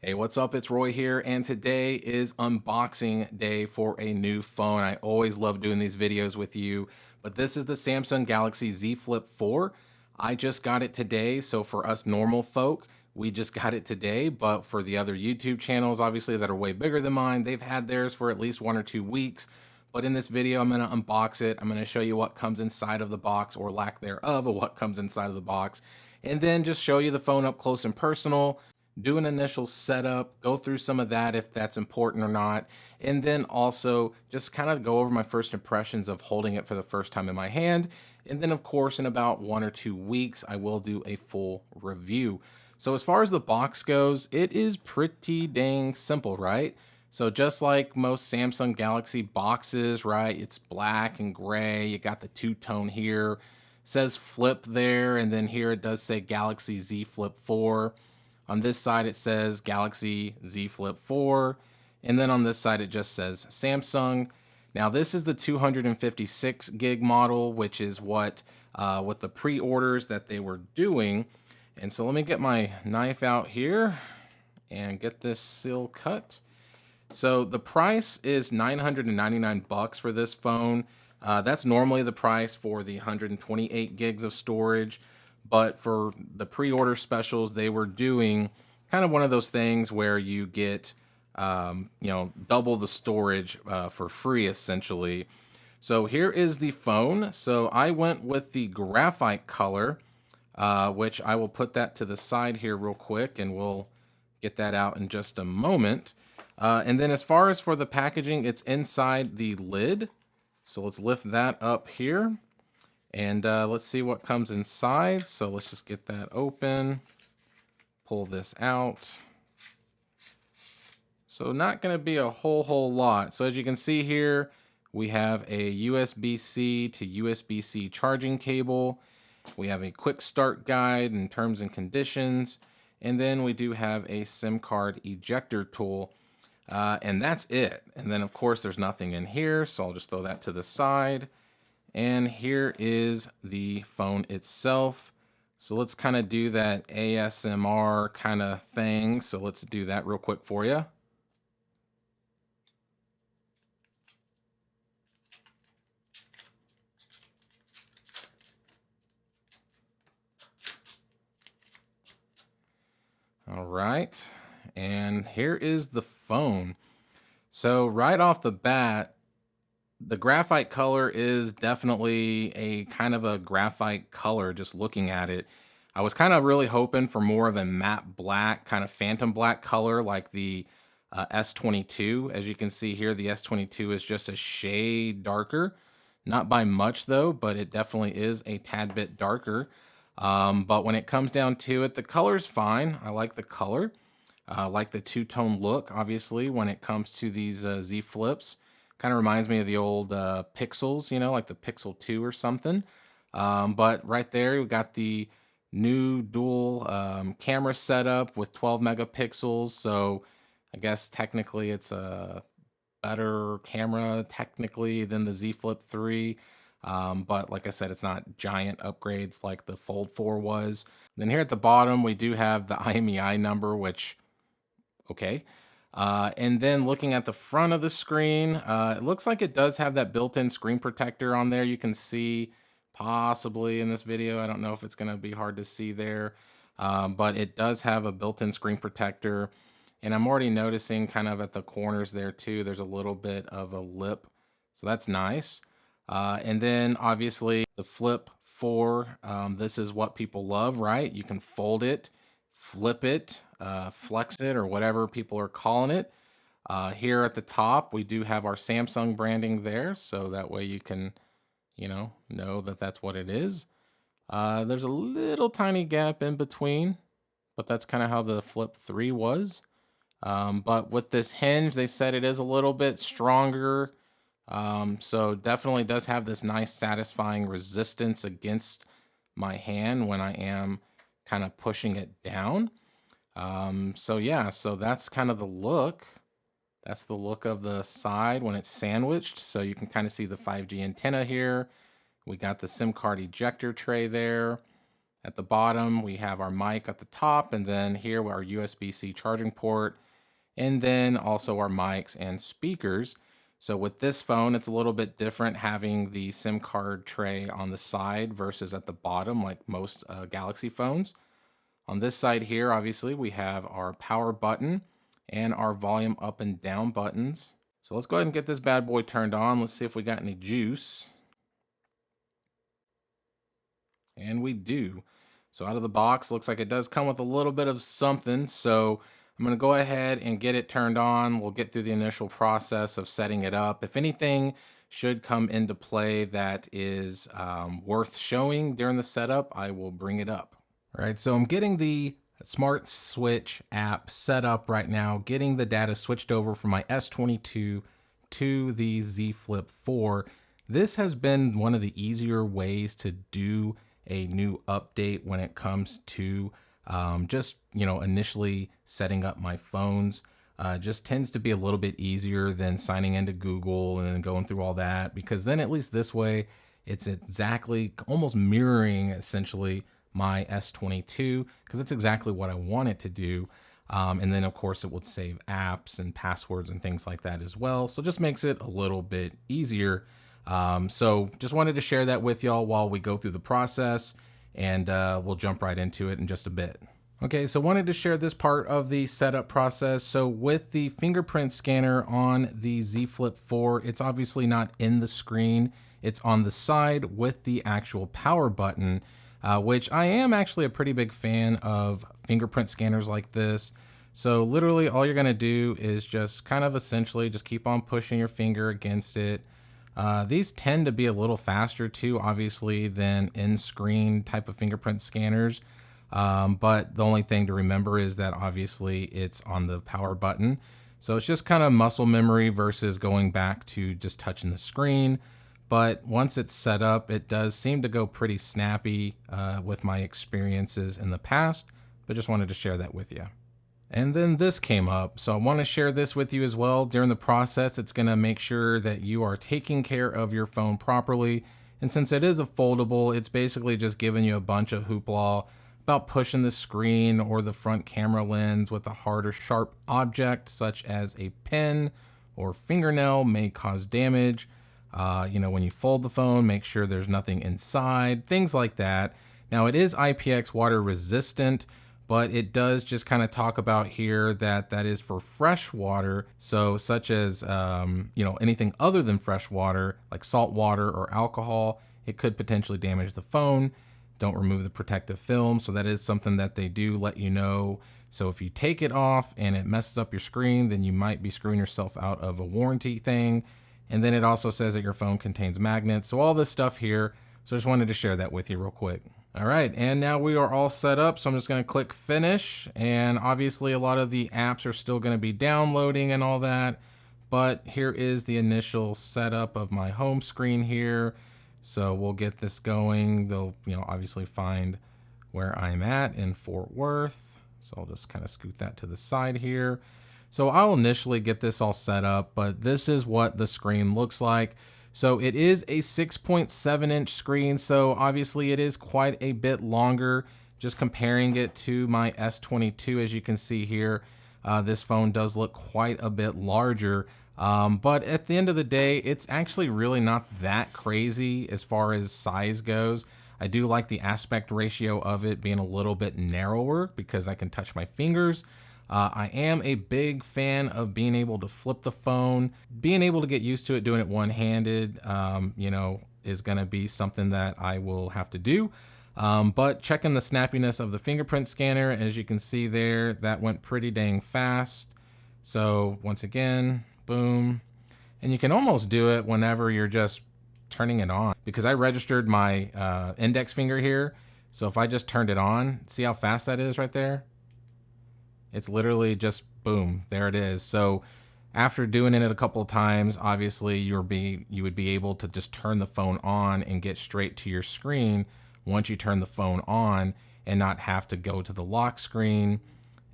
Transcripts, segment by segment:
Hey, what's up? It's Roy here, and today is unboxing day for a new phone. I always love doing these videos with you, but this is the Samsung Galaxy Z Flip 4. I just got it today, so for us normal folk, we just got it today, but for the other YouTube channels, obviously, that are way bigger than mine, they've had theirs for at least 1 or 2 weeks. But in this video, I'm going to unbox it. I'm going to show you what comes inside of the box, or lack thereof of what comes inside of the box, and then just show you the phone up close and personal, do an initial setup, go through some of that if that's important or not, and then also just kind of go over my first impressions of holding it for the first time in my hand. And then, of course, in about 1 or 2 weeks, I will do a full review. So as far as the box goes, it is pretty dang simple, right? So just like most Samsung Galaxy boxes, right? It's black and gray. You got the two-tone here. Says Flip there, and then here it does say Galaxy Z Flip 4. On this side, it says Galaxy Z Flip 4. And then on this side, it just says Samsung. Now, this is the 256 gig model, which is what with the pre-orders that they were doing. And so let me get my knife out here and get this seal cut. So the price is $999 for this phone. That's normally the price for the 128 gigs of storage. But for the pre-order specials, they were doing kind of one of those things where you get, double the storage for free, essentially. So here is the phone. So I went with the graphite color, which I will put that to the side here real quick, and we'll get that out in just a moment. And then as far as for the packaging, it's inside the lid. So let's lift that up here. And let's see what comes inside. So let's just get that open, pull this out. So not going to be a whole lot. So as you can see here, we have a USB-C to USB-C charging cable. We have a quick start guide and terms and conditions. And then we do have a SIM card ejector tool. And that's it. And then of course there's nothing in here. So I'll just throw that to the side. And here is the phone itself. So let's kind of do that ASMR kind of thing. So let's do that real quick for you. All right, and here is the phone. So right off the bat, the graphite color is definitely a kind of a graphite color just looking at it. I was kind of really hoping for more of a matte black, kind of phantom black color like the S22. As you can see here, the S22 is just a shade darker. Not by much though, but it definitely is a tad bit darker. But when it comes down to it, the color's fine. I like the color. I like the two-tone look, obviously, when it comes to these Z Flips. Kind of reminds me of the old Pixels, like the Pixel 2 or something. But right there, we got the new dual camera setup with 12 megapixels. So I guess technically it's a better camera technically than the Z Flip 3. But like I said, it's not giant upgrades like the Fold 4 was. Then here at the bottom, we do have the IMEI number, which, okay. And then looking at the front of the screen, it looks like it does have that built-in screen protector on there. You can see possibly in this video. I don't know if it's going to be hard to see there, but it does have a built-in screen protector. And I'm already noticing kind of at the corners there too, there's a little bit of a lip. So that's nice. And then obviously the Flip 4, this is what people love, right? You can fold it, flip it, flex it, or whatever people are calling it. Here at the top, we do have our Samsung branding there, so that way you can, know that that's what it is. There's a little tiny gap in between, but that's kind of how the Flip 3 was. But with this hinge, they said it is a little bit stronger. So definitely does have this nice satisfying resistance against my hand when I am kind of pushing it down. So yeah, so that's kind of the look. That's the look of the side when it's sandwiched. So you can kind of see the 5G antenna here. We got the SIM card ejector tray there. At the bottom, we have our mic at the top, and then here our USB-C charging port, and then also our mics and speakers. So with this phone, it's a little bit different having the SIM card tray on the side versus at the bottom, like most Galaxy phones. On this side here, obviously, we have our power button and our volume up and down buttons. So let's go ahead and get this bad boy turned on. Let's see if we got any juice. And we do. So out of the box, looks like it does come with a little bit of something. So I'm going to go ahead and get it turned on. We'll get through the initial process of setting it up. If anything should come into play that is worth showing during the setup, I will bring it up. All right, so I'm getting the Smart Switch app set up right now, getting the data switched over from my S22 to the Z Flip 4. This has been one of the easier ways to do a new update when it comes to just, initially setting up my phones. Just tends to be a little bit easier than signing into Google and then going through all that, because then at least this way it's exactly almost mirroring essentially my S22, because it's exactly what I want it to do. And then of course it would save apps and passwords and things like that as well. So just makes it a little bit easier. So just wanted to share that with y'all while we go through the process, and we'll jump right into it in just a bit. Okay, so wanted to share this part of the setup process. So with the fingerprint scanner on the Z Flip 4, it's obviously not in the screen. It's on the side with the actual power button, which I am actually a pretty big fan of fingerprint scanners like this. So literally all you're gonna do is just kind of essentially just keep on pushing your finger against it. These tend to be a little faster too, obviously, than in-screen type of fingerprint scanners. But the only thing to remember is that obviously it's on the power button. So it's just kind of muscle memory versus going back to just touching the screen. But once it's set up, it does seem to go pretty snappy with my experiences in the past, but just wanted to share that with you. And then this came up, so I want to share this with you as well. During the process, it's going to make sure that you are taking care of your phone properly. And since it is a foldable, it's basically just giving you a bunch of hoopla about pushing the screen or the front camera lens with a hard or sharp object, such as a pen or fingernail, may cause damage. When you fold the phone, make sure there's nothing inside, things like that. Now, it is IPX water resistant, but it does just kind of talk about here that that is for fresh water. So such as, anything other than fresh water, like salt water or alcohol, it could potentially damage the phone. Don't remove the protective film. So that is something that they do let you know. So if you take it off and it messes up your screen, then you might be screwing yourself out of a warranty thing. And then it also says that your phone contains magnets. So all this stuff here. So I just wanted to share that with you real quick. All right, and now we are all set up. So I'm just gonna click finish. And obviously a lot of the apps are still gonna be downloading and all that. But here is the initial setup of my home screen here. So we'll get this going. They'll, obviously find where I'm at in Fort Worth. So I'll just kind of scoot that to the side here. So I'll initially get this all set up, but this is what the screen looks like. So it is a 6.7-inch screen. So obviously it is quite a bit longer. Just comparing it to my S22, as you can see here, this phone does look quite a bit larger. But at the end of the day, it's actually really not that crazy as far as size goes. I do like the aspect ratio of it being a little bit narrower because I can touch my fingers. I am a big fan of being able to flip the phone. Being able to get used to it doing it one-handed, is going to be something that I will have to do. But checking the snappiness of the fingerprint scanner, as you can see there, that went pretty dang fast. So once again, boom. And you can almost do it whenever you're just turning it on, because I registered my index finger here. So if I just turned it on, see how fast that is right there? It's literally just boom, there it is. So after doing it a couple of times, obviously you would be able to just turn the phone on and get straight to your screen once you turn the phone on, and not have to go to the lock screen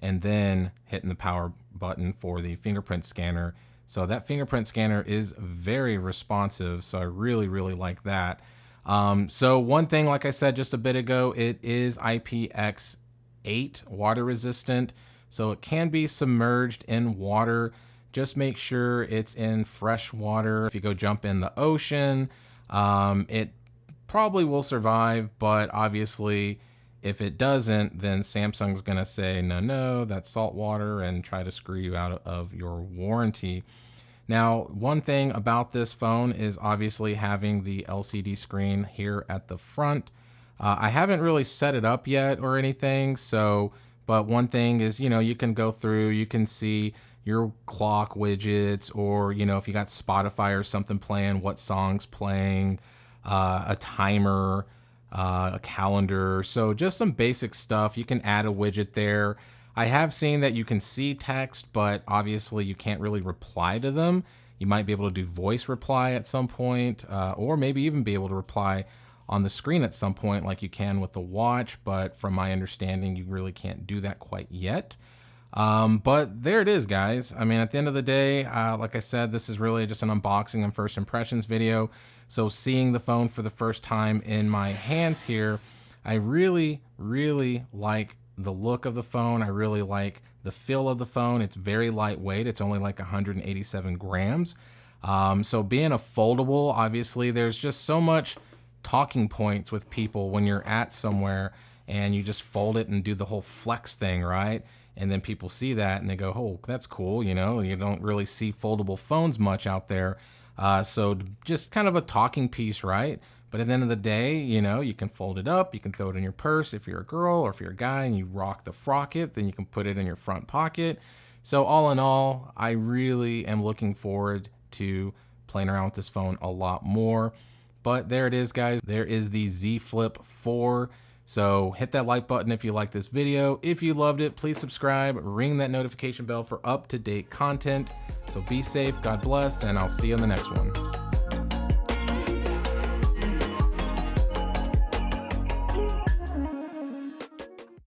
and then hitting the power button for the fingerprint scanner. So that fingerprint scanner is very responsive. So I really, really like that. So one thing, like I said just a bit ago, it is IPX8 water resistant. So it can be submerged in water. Just make sure it's in fresh water. If you go jump in the ocean, it probably will survive, but obviously if it doesn't, then Samsung's gonna say, no, that's salt water, and try to screw you out of your warranty. Now, one thing about this phone is obviously having the LCD screen here at the front. I haven't really set it up yet or anything, but one thing is, you can go through, you can see your clock widgets, or, if you got Spotify or something playing, what song's playing, a timer, a calendar. So just some basic stuff. You can add a widget there. I have seen that you can see text, but obviously you can't really reply to them. You might be able to do voice reply at some point, or maybe even be able to reply on the screen at some point like you can with the watch, but from my understanding, you really can't do that quite yet. But there it is, guys. I mean, at the end of the day, like I said, this is really just an unboxing and first impressions video. So seeing the phone for the first time in my hands here, I really, really like the look of the phone. I really like the feel of the phone. It's very lightweight. It's only like 187 grams. So being a foldable, obviously there's just so much talking points with people when you're at somewhere and you just fold it and do the whole flex thing, right? And then people see that and they go, oh, that's cool. You don't really see foldable phones much out there. So just kind of a talking piece, right? But at the end of the day, you can fold it up, you can throw it in your purse if you're a girl, or if you're a guy and you rock the frocket, then you can put it in your front pocket. So all in all, I really am looking forward to playing around with this phone a lot more. But there it is, guys. There is the Z Flip 4. So hit that like button if you like this video. If you loved it, please subscribe, ring that notification bell for up-to-date content. So be safe, God bless, and I'll see you in the next one.